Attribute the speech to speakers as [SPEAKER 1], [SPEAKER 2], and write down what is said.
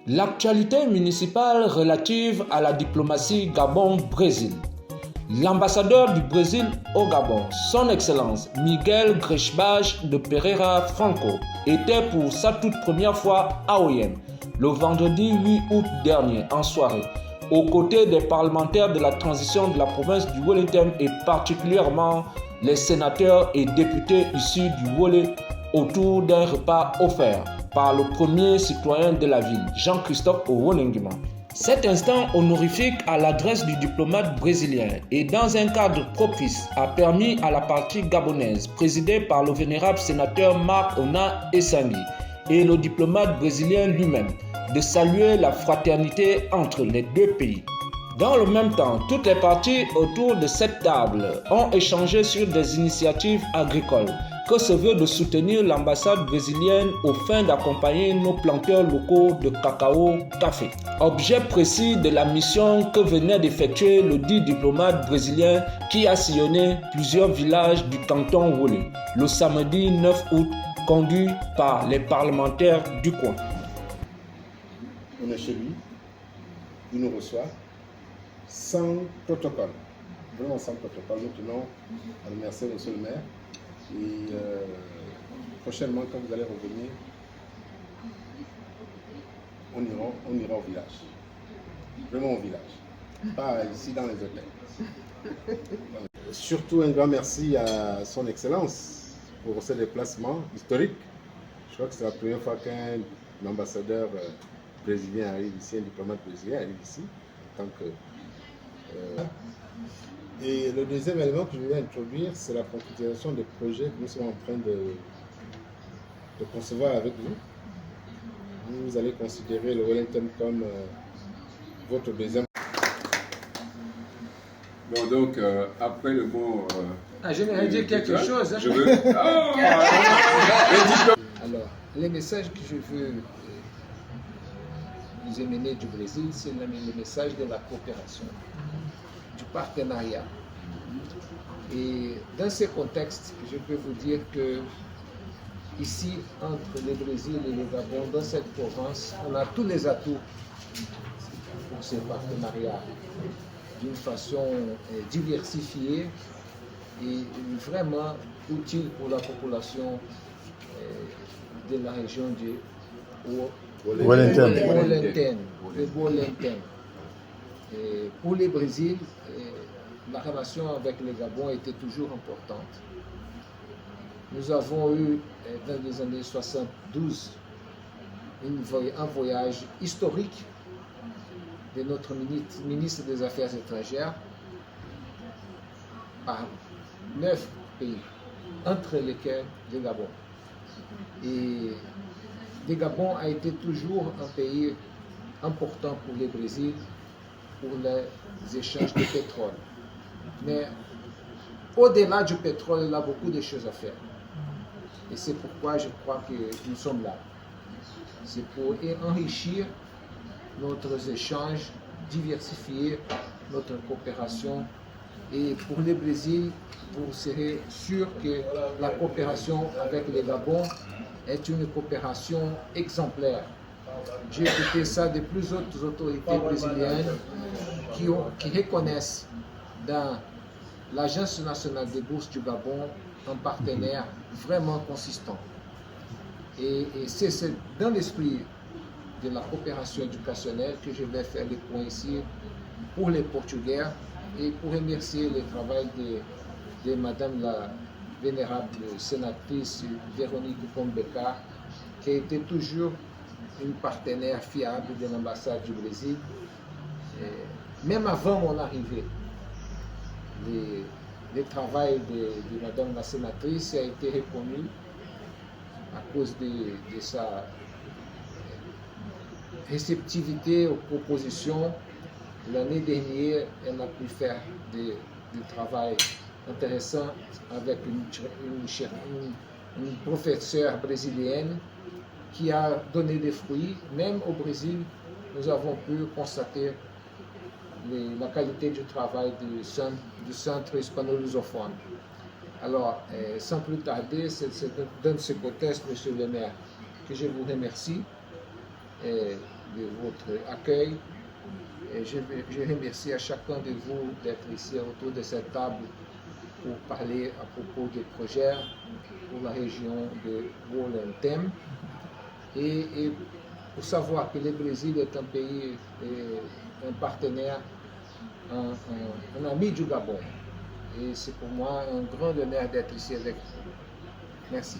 [SPEAKER 1] L'actualité municipale relative à la diplomatie Gabon-Brésil. L'ambassadeur du Brésil au Gabon, son Excellence Miguel Grechbach de Pereira Franco, était pour sa toute première fois à Oyem, le vendredi 8 août dernier en soirée, aux côtés des parlementaires de la transition de la province du Wellington et particulièrement les sénateurs et députés issus du Wole autour d'un repas offert par le premier citoyen de la ville, Jean-Christophe Owonengima. Cet instant honorifique à l'adresse du diplomate brésilien et dans un cadre propice a permis à la partie gabonaise, présidée par le vénérable sénateur Marc Ona Essangui et le diplomate brésilien lui-même, de saluer la fraternité entre les deux pays. Dans le même temps, toutes les parties autour de cette table ont échangé sur des initiatives agricoles que se veut de soutenir l'ambassade brésilienne aux fins d'accompagner nos planteurs locaux de cacao-café. Objet précis de la mission que venait d'effectuer le dit diplomate brésilien qui a sillonné plusieurs villages du canton Wole le samedi 9 août, conduit par les parlementaires du coin.
[SPEAKER 2] On est chez lui, il nous reçoit sans protocole, vraiment sans protocole. Nous tenons à remercier monsieur le maire. Et prochainement, quand vous allez revenir, on ira au village. Vraiment au village. Pas ici dans les hôtels. Surtout un grand merci à son Excellence pour ce déplacement historique. Je crois que c'est la première fois qu'un ambassadeur brésilien arrive ici, un diplomate brésilien arrive ici. En tant que, Et le deuxième élément que je voulais introduire, c'est la concrétisation des projets que nous sommes en train de concevoir avec vous. Vous allez considérer le Wellington comme votre deuxième.
[SPEAKER 3] Bon, donc, après le mot...
[SPEAKER 4] j'aimerais dire quelque chose. Hein.
[SPEAKER 3] Je veux...
[SPEAKER 4] Alors, les messages que je veux vous émener du Brésil, c'est le message de la coopération, du partenariat. Et dans ce contexte, je peux vous dire que ici, entre le Brésil et le Gabon, dans cette province, on a tous les atouts pour ce partenariat d'une façon diversifiée et vraiment utile pour la population de la région du Wellington. Pour le Brésil, la relation avec le Gabon était toujours importante. Nous avons eu, dans les années 72, un voyage historique de notre ministre des Affaires étrangères par 9 pays, entre lesquels le Gabon. Et le Gabon a été toujours un pays important pour le Brésil pour les échanges de pétrole. Mais au-delà du pétrole, il y a beaucoup de choses à faire. Et c'est pourquoi je crois que nous sommes là. C'est pour enrichir notre échange, diversifier notre coopération. Et pour le Brésil, vous serez sûr que la coopération avec le Gabon est une coopération exemplaire. J'ai écouté ça de plusieurs autorités brésiliennes qui reconnaissent dans l'Agence nationale des bourses du Gabon un partenaire vraiment consistant. Et c'est dans l'esprit de la coopération éducationnelle que je vais faire les points ici pour les Portugais et pour remercier le travail de Madame la vénérable sénatrice Véronique Pombeka, qui a été toujours une partenaire fiable de l'ambassade du Brésil. Et même avant mon arrivée, le travail de Madame la sénatrice a été reconnu à cause de sa réceptivité aux propositions. L'année dernière, elle a pu faire du travail intéressant avec une professeure brésilienne qui a donné des fruits. Même au Brésil, nous avons pu constater la qualité du travail du centre hispano-lusophone. Alors, sans plus tarder, c'est dans ce contexte, Monsieur le maire, que je vous remercie de votre accueil. Et je remercie à chacun de vous d'être ici autour de cette table pour parler à propos du projet pour la région de Wolem-Tem. Et pour savoir que le Brésil est un pays, un partenaire, un ami du Gabon. Et c'est pour moi un grand honneur d'être ici avec vous. Merci.